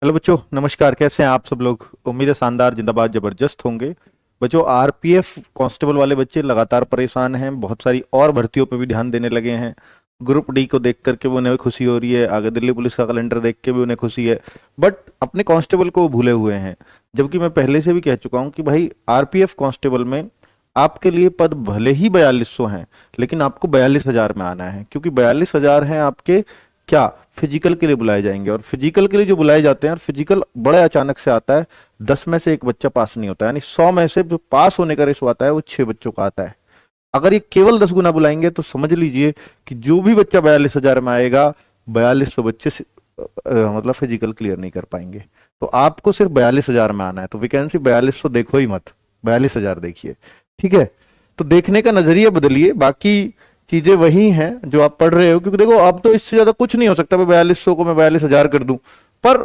Hello बच्चों, नमस्कार। कैसे हैं आप सब लोग? उम्मीद है शानदार, जिंदाबाद, जबरदस्त होंगे। बच्चों, आरपीएफ कांस्टेबल वाले बच्चे लगातार परेशान हैं। बहुत सारी और भर्तियों पे भी ध्यान देने लगे हैं। ग्रुप डी को देख करके भी उन्हें खुशी हो रही है, आगे दिल्ली पुलिस का कैलेंडर देख के भी उन्हें खुशी है। बट अपने कांस्टेबल को वो भूले हुए हैं। जबकि मैं पहले से भी कह चुका हूं कि भाई, आरपीएफ कांस्टेबल में आपके लिए पद भले ही 4200 हैं, लेकिन आपको 42,000 में आना है। क्योंकि 42,000 हैं आपके क्या फिजिकल के लिए बुलाए जाएंगे। और फिजिकल के लिए जो बुलाए जाते हैं, और फिजिकल बड़े अचानक से आता है। 10 में से एक बच्चा पास नहीं होता, यानी 100 में से जो पास होने का रेशो आता है वो 6 बच्चों का आता है। अगर ये केवल 10 गुना बुलाएंगे तो समझ लीजिए कि जो भी बच्चा 42,000 में आएगा, 4200 बच्चे मतलब फिजिकल क्लियर नहीं कर पाएंगे। तो आपको सिर्फ 42,000 में आना है। तो वैकेंसी 4200 देखो ही मत, 42,000 देखिए। ठीक है, तो देखने का नजरिया बदलिए। बाकी चीजें वही हैं जो आप पढ़ रहे हो। क्योंकि देखो, अब तो इससे ज्यादा कुछ नहीं हो सकता। 4200 को मैं 42,000 कर दूं। पर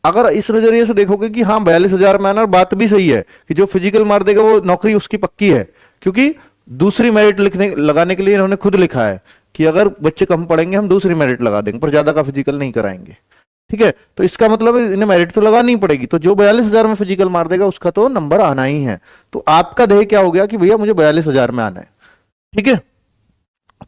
अगर इस नजरिए से देखोगे कि हाँ 42,000 में आना, और बात भी सही है कि जो फिजिकल मार देगा वो नौकरी उसकी पक्की है। क्योंकि दूसरी मेरिट लिखने लगाने के लिए इन्होंने खुद लिखा है कि अगर बच्चे कम पढ़ेंगे हम दूसरी मेरिट लगा देंगे, पर ज्यादा का फिजिकल नहीं कराएंगे। ठीक है, तो इसका मतलब इन्हें मेरिट तो लगानी ही पड़ेगी। तो जो 42,000 में फिजिकल मार देगा उसका तो नंबर आना ही है। तो आपका ध्येय क्या हो गया कि भैया मुझे 42,000 में आना है। ठीक है,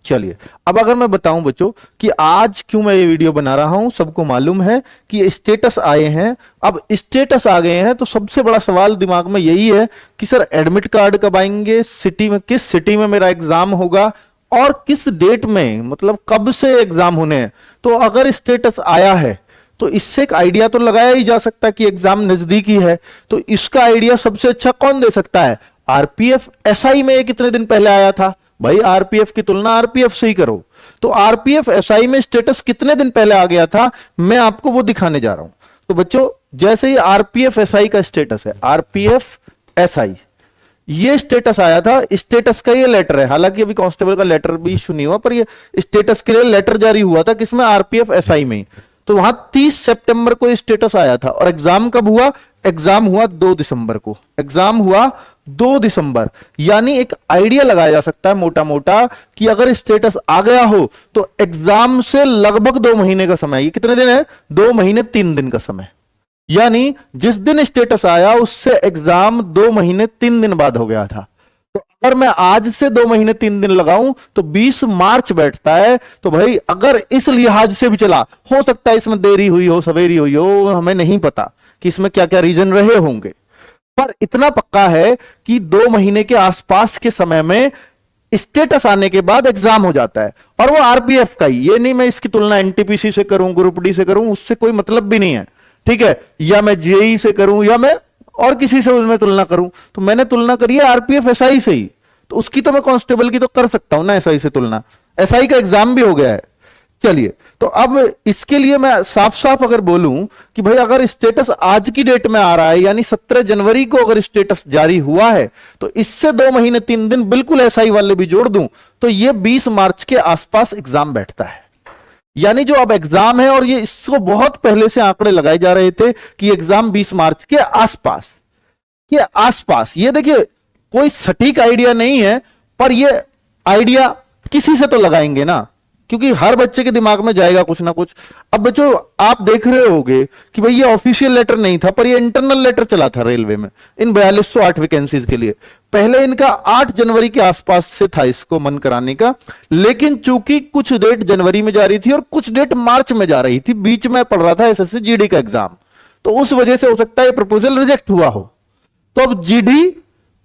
चलिए अब अगर मैं बताऊं बच्चों कि आज क्यों मैं ये वीडियो बना रहा हूं। सबको मालूम है कि स्टेटस आए हैं। अब स्टेटस आ गए हैं तो सबसे बड़ा सवाल दिमाग में यही है कि सर एडमिट कार्ड कब आएंगे, सिटी में किस सिटी में मेरा एग्जाम होगा, और किस डेट में, मतलब कब से एग्जाम होने हैं। तो अगर स्टेटस आया है तो इससे एक आइडिया तो लगाया ही जा सकता है कि एग्जाम नजदीकी है। तो इसका आइडिया सबसे अच्छा कौन दे सकता है? आरपीएफ एसआई में कितने दिन पहले आया था। भाई आरपीएफ की तुलना आरपीएफ से ही करो। तो आरपीएफ एसआई में स्टेटस कितने दिन पहले आ गया था, मैं आपको वो दिखाने जा रहा हूं। तो बच्चों, जैसे ही आरपीएफ एसआई का स्टेटस है, आरपीएफ एसआई ये स्टेटस आया था। स्टेटस का ये लेटर है, हालांकि अभी कांस्टेबल का लेटर भी इशू नहीं हुआ, पर ये स्टेटस के लिए लेटर जारी हुआ था किसमें? आरपीएफ एसआई में। तो वहां 30 सितंबर को स्टेटस आया था। और एग्जाम कब हुआ? एग्जाम हुआ 2 दिसंबर को। एग्जाम हुआ 2 दिसंबर। यानी एक आइडिया लगाया जा सकता है मोटा मोटा कि अगर स्टेटस आ गया हो तो एग्जाम से लगभग 2 महीने का समय। ये कितने दिन है? 2 महीने 3 दिन का समय। यानी जिस दिन स्टेटस आया उससे एग्जाम 2 महीने 3 दिन बाद हो गया था। तो अगर मैं आज से 2 महीने 3 दिन लगाऊं तो 20 मार्च बैठता है। तो भाई अगर इस लिहाज से भी चला, हो सकता है इसमें देरी हुई हो, सवेरी हुई हो, हमें नहीं पता कि इसमें क्या क्या रीजन रहे होंगे। पर इतना पक्का है कि 2 महीने के आसपास के समय में स्टेटस आने के बाद एग्जाम हो जाता है। और वो आरपीएफ का ही, ये नहीं मैं इसकी तुलना एनटीपीसी से करूं, ग्रुप डी से करूं, उससे कोई मतलब भी नहीं है। ठीक है, या मैं जेई से करूं, या मैं और किसी से उसमें तुलना करूं। तो मैंने तुलना करी है आरपीएफ एसआई से ही। तो उसकी तो मैं कांस्टेबल की तो कर सकता हूं ना एसआई से तुलना। एसआई का एग्जाम भी हो गया है। चलिए, तो अब इसके लिए मैं साफ साफ अगर बोलूं कि भाई अगर स्टेटस आज की डेट में आ रहा है, यानी 17 जनवरी को अगर स्टेटस जारी हुआ है, तो इससे 2 महीने 3 दिन बिल्कुल एसआई वाले भी जोड़ दूं तो ये 20 मार्च के आसपास एग्जाम बैठता है। यानी जो अब एग्जाम है, और ये इसको बहुत पहले से आंकड़े लगाए जा रहे थे कि एग्जाम 20 मार्च के आसपास ये देखिए, कोई सटीक आइडिया नहीं है, पर ये आइडिया किसी से तो लगाएंगे ना, क्योंकि हर बच्चे के दिमाग में जाएगा कुछ ना कुछ। अब बच्चों, आप देख रहे होंगे कि भाई ये ऑफिशियल लेटर नहीं था, पर ये इंटरनल लेटर चला था रेलवे में इन 4208 वैकेंसीज के लिए। पहले इनका 8 जनवरी के आसपास से था इसको मन कराने का, लेकिन चूंकि कुछ डेट जनवरी में जा रही थी और कुछ डेट मार्च में जा रही थी, बीच में पड़ रहा था एसएससी जीडी का एग्जाम, तो उस वजह से हो सकता है ये प्रपोजल रिजेक्ट हुआ हो। तो अब जीडी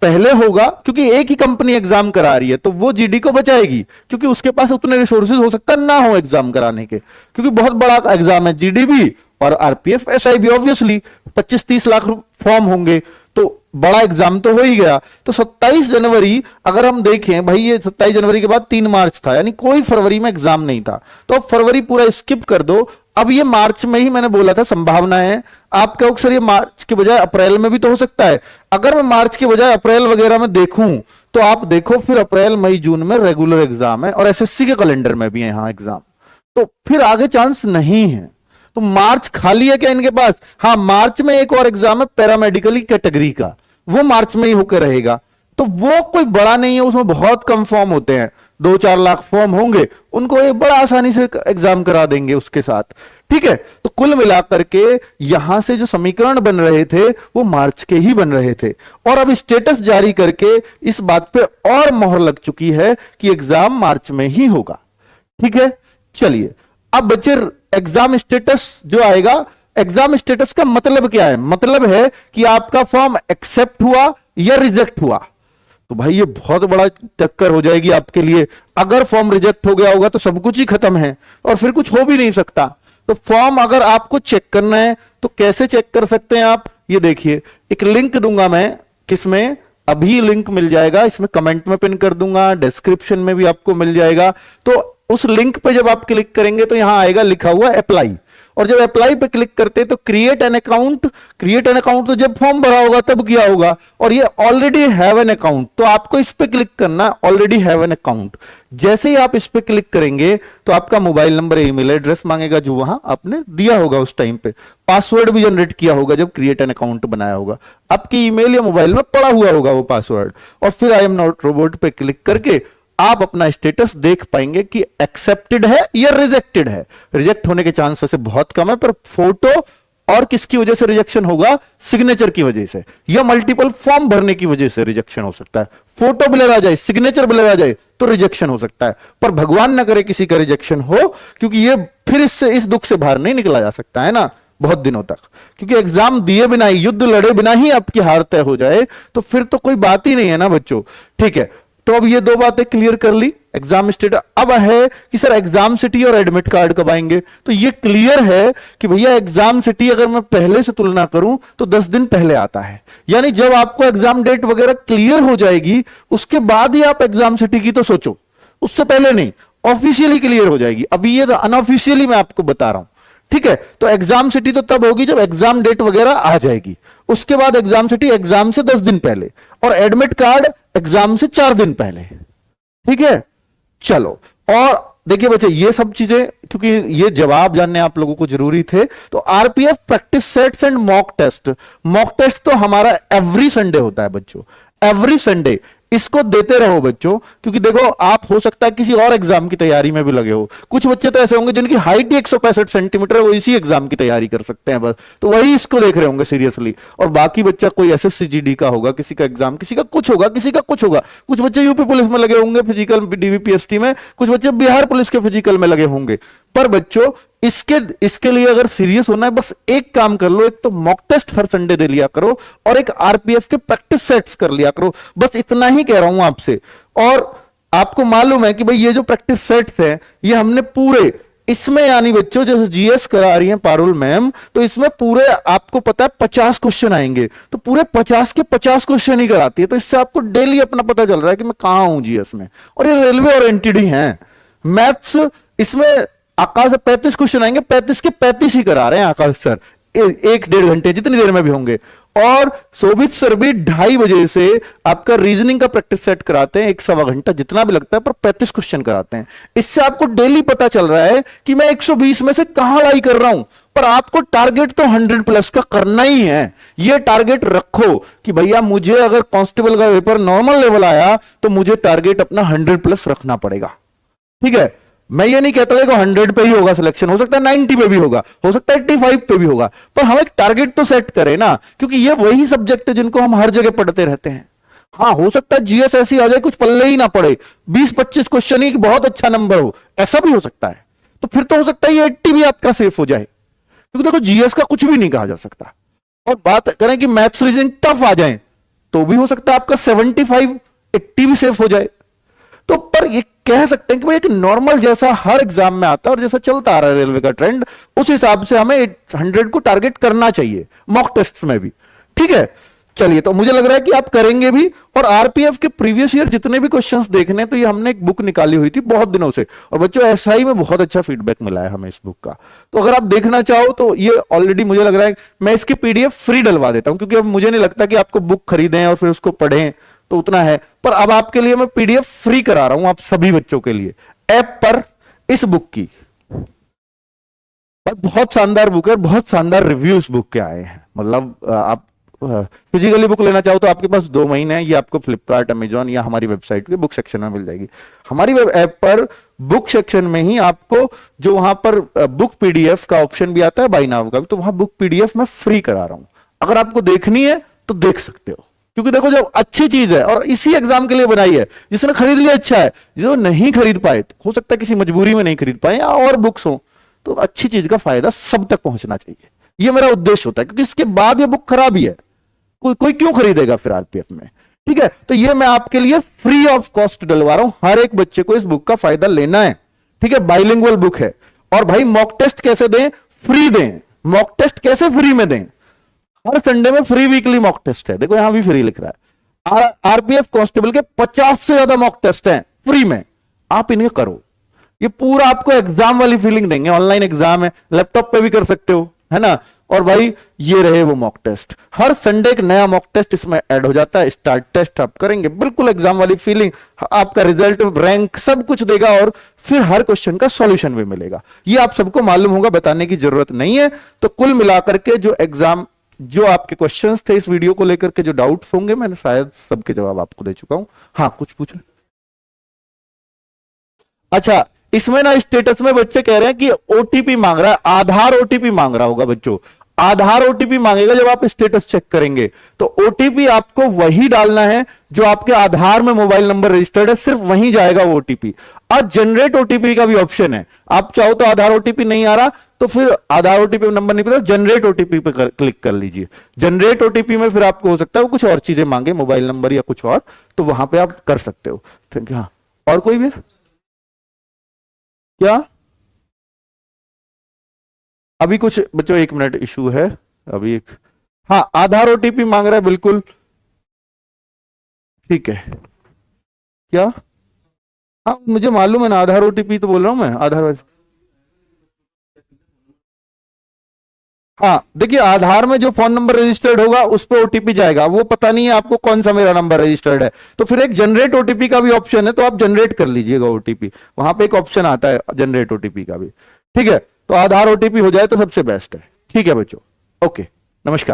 पहले होगा, क्योंकि एक ही कंपनी एग्जाम करा रही है, तो वो जीडी को बचाएगी, क्योंकि उसके पास उतने रिसोर्सेज हो सकता ना हो एग्जाम कराने के, क्योंकि बहुत बड़ा एग्जाम है जीडी भी और आरपीएफ एसआई भी। ऑब्वियसली 25-30 लाख फॉर्म होंगे, तो बड़ा एग्जाम तो हो ही गया। तो 27 जनवरी अगर हम देखें, भाई ये 27 जनवरी के बाद 3 मार्च था, यानी कोई फरवरी में एग्जाम नहीं था। तो अब फरवरी पूरा स्किप कर दो। अब ये मार्च में ही मैंने बोला था संभावना है। आप कहो सर ये मार्च के बजाय अप्रैल में भी तो हो सकता है। अगर मैं मार्च के बजाय अप्रैल वगैरह में देखूं तो आप देखो फिर अप्रैल मई जून में रेगुलर एग्जाम है, और एसएससी के कैलेंडर में भी है यहां एग्जाम, तो फिर आगे चांस नहीं है। तो मार्च खाली है क्या इनके पास? हाँ, मार्च में एक और एग्जाम है पैरामेडिकल कैटेगरी का, वो मार्च में ही होकर रहेगा। तो वो कोई बड़ा नहीं है, उसमें बहुत कम फॉर्म होते हैं। 2-4 लाख फॉर्म होंगे, उनको ये बड़ा आसानी से एग्जाम करा देंगे उसके साथ। ठीक है, तो कुल मिलाकर के यहां से जो समीकरण बन रहे थे वो मार्च के ही बन रहे थे, और अब स्टेटस जारी करके इस बात पे और मोहर लग चुकी है कि एग्जाम मार्च में ही होगा। ठीक है, चलिए अब बच्चे एग्जाम स्टेटस जो आएगा, एग्जाम स्टेटस का मतलब क्या है? मतलब है कि आपका फॉर्म एक्सेप्ट हुआ या रिजेक्ट हुआ। तो भाई ये बहुत बड़ा टक्कर हो जाएगी आपके लिए। अगर फॉर्म रिजेक्ट हो गया होगा तो सब कुछ ही खत्म है और फिर कुछ हो भी नहीं सकता। तो फॉर्म अगर आपको चेक करना है तो कैसे चेक कर सकते हैं आप? ये देखिए, एक लिंक दूंगा मैं, किसमें, अभी लिंक मिल जाएगा, इसमें कमेंट में पिन कर दूंगा, डिस्क्रिप्शन में भी आपको मिल जाएगा। तो उस लिंक पे जब आप क्लिक करेंगे तो यहां आएगा लिखा हुआ अप्लाई, और जब अप्लाई पे क्लिक करते हैं तो create an account. Create an account तो जब फॉर्म भरा होगा तब किया होगा, और ये ऑलरेडी हैव एन अकाउंट, तो आपको इस पे क्लिक करना, ऑलरेडी हैव एन अकाउंट। जैसे ही आप इस पे क्लिक करेंगे तो आपका मोबाइल नंबर, ईमेल एड्रेस मांगेगा जो वहां आपने दिया होगा उस टाइम पे, पासवर्ड भी जनरेट किया होगा जब क्रिएट एन अकाउंट बनाया होगा, आपकी ईमेल या मोबाइल में पड़ा हुआ होगा वो पासवर्ड, और फिर आई एम नॉट रोबोट पे क्लिक करके आप अपना स्टेटस देख पाएंगे कि एक्सेप्टेड है या रिजेक्टेड है। रिजेक्ट होने के चांस वैसे बहुत कम है, पर फोटो और किसकी वजह से रिजेक्शन होगा? सिग्नेचर की वजह से, या मल्टीपल फॉर्म भरने की वजह से रिजेक्शन हो सकता है। फोटो ब्लर आ जाए, सिग्नेचर ब्लर आ जाए तो रिजेक्शन हो सकता है, पर भगवान ना करे किसी का रिजेक्शन हो, क्योंकि ये फिर इससे, इस दुख से बाहर नहीं निकला जा सकता है ना बहुत दिनों तक। क्योंकि एग्जाम दिए बिना ही, युद्ध लड़े बिना ही आपकी हार तय हो जाए तो फिर तो कोई बात ही नहीं है ना बच्चों। ठीक है, तो अब ये दो बातें क्लियर कर ली, एग्जाम स्टेटस। अब है कि सर एग्जाम सिटी और एडमिट कार्ड कब आएंगे? तो ये क्लियर है कि भैया एग्जाम सिटी अगर मैं पहले से तुलना करूं तो 10 दिन पहले आता है, यानी जब आपको एग्जाम डेट वगैरह क्लियर हो जाएगी उसके बाद ही आप एग्जाम सिटी की तो सोचो, उससे पहले नहीं। ऑफिशियली क्लियर हो जाएगी, अभी ये अनऑफिशियली मैं आपको बता रहा हूं। ठीक है, तो एग्जाम सिटी तो तब होगी जब एग्जाम डेट वगैरह आ जाएगी, उसके बाद एग्जाम सिटी एग्जाम से 10 दिन पहले, और एडमिट कार्ड एग्जाम से 4 दिन पहले। ठीक है, चलो, और देखिए बच्चे ये सब चीजें, क्योंकि ये जवाब जानने आप लोगों को जरूरी थे, तो RPF practice sets and mock test. Mock test तो हमारा एवरी संडे होता है बच्चों, एवरी संडे। इसको देते रहो बच्चों, क्योंकि देखो आप हो सकता है किसी और एग्जाम की तैयारी में भी लगे हो। कुछ बच्चे तो ऐसे होंगे जिनकी हाइट ही 165 सेंटीमीटर है, वो इसी एग्जाम की तैयारी कर सकते हैं बस, तो वही इसको देख रहे होंगे सीरियसली। और बाकी बच्चा कोई एसएससी का होगा, किसी का एग्जाम, किसी का कुछ होगा, किसी का कुछ होगा। कुछ बच्चे यूपी पुलिस में लगे होंगे फिजिकल, डीवीपीएसटी में, कुछ बच्चे बिहार पुलिस के फिजिकल में लगे होंगे। पर बच्चों इसके लिए अगर सीरियस होना है, बस एक काम कर लो, एक तो मॉक टेस्ट हर संडे दे लिया करो, और एक आरपीएफ के प्रैक्टिस सेट्स कर लिया करो। बस इतना ही कह रहा हूं आपसे। और आपको मालूम है कि भाई ये जो प्रैक्टिस सेट्स है ये हमने पूरे, इसमें यानी बच्चों जैसे जीएस करा रही हैं पारुल मैम, तो इसमें पूरे आपको पता है 50 क्वेश्चन आएंगे, तो पूरे 50 के 50 क्वेश्चन ही कराती है। तो इससे आपको डेली अपना पता चल रहा है कि मैं कहां हूं जीएस में। और ये रेलवे ओरिएंटेड ही है। मैथ्स इसमें आकाश से 35 क्वेश्चन आएंगे, 35 के 35 ही करा रहे हैं आकाश सर, 1-1.5 घंटे जितनी देर में भी होंगे। और शोभित सर भी 2:30 बजे से आपका रीजनिंग का प्रैक्टिस सेट कराते हैं, 1-1.25 घंटा जितना भी लगता है, पर 35 क्वेश्चन कराते हैं। इससे आपको डेली पता चल रहा है कि मैं 120 में से कहां लाई कर रहा हूं। पर आपको टारगेट तो 100+ का करना ही है। ये टारगेट रखो कि भैया मुझे अगर कांस्टेबल का पेपर नॉर्मल लेवल आया तो मुझे टारगेट अपना 100+ रखना पड़ेगा। ठीक है, मैं ये नहीं कहता कि 100 पे ही होगा सिलेक्शन, हो सकता है 90 पे भी होगा, हो सकता है 85 पे भी होगा, पर हम एक टारगेट तो सेट करें ना, क्योंकि ये वही सब्जेक्ट है जिनको हम हर जगह पढ़ते रहते हैं। हाँ, हो सकता है जीएस ऐसी आ जाए कुछ पल्ले ही ना पड़े, 20-25 क्वेश्चन ही बहुत अच्छा नंबर हो, ऐसा भी हो सकता है। तो फिर तो हो सकता है ये 80 भी आपका सेफ हो जाए, क्योंकि देखो जीएस का कुछ भी नहीं कहा जा सकता। और बात करें कि मैथ्स रीजनिंग टफ आ जाए तो भी हो सकता है आपका 75-80 भी सेफ हो जाए। तो पर ये कह सकते हैं कि भाई एक नॉर्मल जैसा हर एग्जाम में आता है और जैसा चलता आ रहा है रेलवे का ट्रेंड, उस हिसाब से हमें 100 को टारगेट करना चाहिए मॉक टेस्ट में भी। ठीक है, चलिए, तो मुझे लग रहा है कि आप करेंगे भी। और आरपीएफ के प्रीवियस ईयर जितने भी क्वेश्चंस देखने, तो ये हमने एक बुक निकाली हुई थी बहुत दिनों से, और बच्चों एसआई में बहुत अच्छा फीडबैक मिला है हमें इस बुक का। तो अगर आप देखना चाहो तो ये ऑलरेडी मुझे लग रहा है मैं इसकी पीडीएफ फ्री डलवा देता हूं, क्योंकि अब मुझे नहीं लगता कि आपको बुक खरीदें और फिर उसको पढ़ें, तो उतना है। पर अब आपके लिए मैं पीडीएफ फ्री करा रहा हूं आप सभी बच्चों के लिए ऐप पर इस बुक की। बहुत शानदार बुक है, बहुत शानदार रिव्यू इस बुक के आए हैं। मतलब आप फिजिकली बुक लेना चाहो तो आपके पास 2 महीने हैं, ये आपको फ्लिपकार्ट, अमेजॉन या हमारी वेबसाइट के बुक सेक्शन में मिल जाएगी। हमारी वेब ऐप पर बुक सेक्शन में ही आपको जो वहां पर बुक पीडीएफ का ऑप्शन भी आता है, बाय नाउ का भी, तो वहां बुक पीडीएफ मैं फ्री करा रहा हूं। अगर आपको देखनी है तो देख सकते हो, क्योंकि देखो जब अच्छी चीज है और इसी एग्जाम के लिए बनाई है, जिसने खरीद लिया अच्छा है, जो नहीं खरीद पाए तो हो सकता है किसी मजबूरी में नहीं खरीद पाए या और बुक्स हो, तो अच्छी चीज का फायदा सब तक पहुंचना चाहिए, ये मेरा उद्देश्य होता है। क्योंकि इसके बाद ये बुक खराब ही है, कोई क्यों खरीदेगा फिर आरपीएफ में, ठीक है। तो ये मैं आपके लिए फ्री ऑफ कॉस्ट डलवा रहा हूं, हर एक बच्चे को इस बुक का फायदा लेना है, ठीक है। बाइलिंगुअल बुक है। और भाई मॉक टेस्ट कैसे दें? फ्री दें। मॉक टेस्ट कैसे फ्री में दें? हर संडे में फ्री वीकली मॉक टेस्ट है, देखो यहां भी फ्री लिख रहा है। आरपीएफ कांस्टेबल के 50 से ज्यादा मॉक टेस्ट हैं फ्री में, आप इन्हें करो, ये पूरा आपको एग्जाम वाली फीलिंग देंगे। ऑनलाइन एग्जाम है, लैपटॉप पे भी कर सकते हो, है ना। और भाई ये रहे वो मॉक टेस्ट, हर संडे एक नया मॉक टेस्ट इसमें ऐड हो जाता है। स्टार्ट टेस्ट आप करेंगे, बिल्कुल एग्जाम वाली फीलिंग, आपका रिजल्ट, रैंक सब कुछ देगा, और फिर हर क्वेश्चन का सॉल्यूशन भी मिलेगा। ये आप सबको मालूम होगा, बताने की जरूरत नहीं है। तो कुल मिलाकर के जो एग्जाम, जो आपके क्वेश्चंस थे इस वीडियो को लेकर के, जो डाउट्स होंगे, मैंने शायद सबके जवाब आपको दे चुका हूं। हाँ, कुछ पूछ रहे? अच्छा, इसमें ना स्टेटस में बच्चे कह रहे हैं कि ओटीपी मांग रहा है, आधार ओटीपी मांग रहा होगा बच्चों। आधार ओटीपी मांगेगा जब आप स्टेटस चेक करेंगे, तो ओटीपी आपको वही डालना है जो आपके आधार में मोबाइल नंबर रजिस्टर्ड है, सिर्फ वहीं जाएगा वो ओटीपी। और जनरेट ओटीपी का भी ऑप्शन है, आप चाहो तो आधार ओटीपी नहीं आ रहा तो फिर आधार ओटीपी नंबर नहीं पता, जनरेट ओटीपी पे क्लिक कर लीजिए। जनरेट ओटीपी में फिर आपको हो सकता है कुछ और चीजें मांगे, मोबाइल नंबर या कुछ और, तो वहां पे आप कर सकते हो। Thank you. हाँ, और कोई भी क्या? अभी कुछ बच्चों 1 मिनट इशू है अभी एक। हाँ, आधार ओटीपी मांग रहा है, बिल्कुल ठीक है। क्या? हाँ, मुझे मालूम है ना, आधार ओटीपी तो बोल रहा हूं मैं, आधार। हाँ देखिए, आधार में जो फोन नंबर रजिस्टर्ड होगा उस पर ओटीपी जाएगा, वो पता नहीं है आपको कौन सा मेरा नंबर रजिस्टर्ड है, तो फिर एक जनरेट ओटीपी का भी ऑप्शन है, तो आप जनरेट कर लीजिएगा ओटीपी, वहां पे एक ऑप्शन आता है जनरेट ओटीपी का भी, ठीक है। तो आधार ओटीपी हो जाए तो सबसे बेस्ट है, ठीक है बच्चों। ओके, नमस्कार।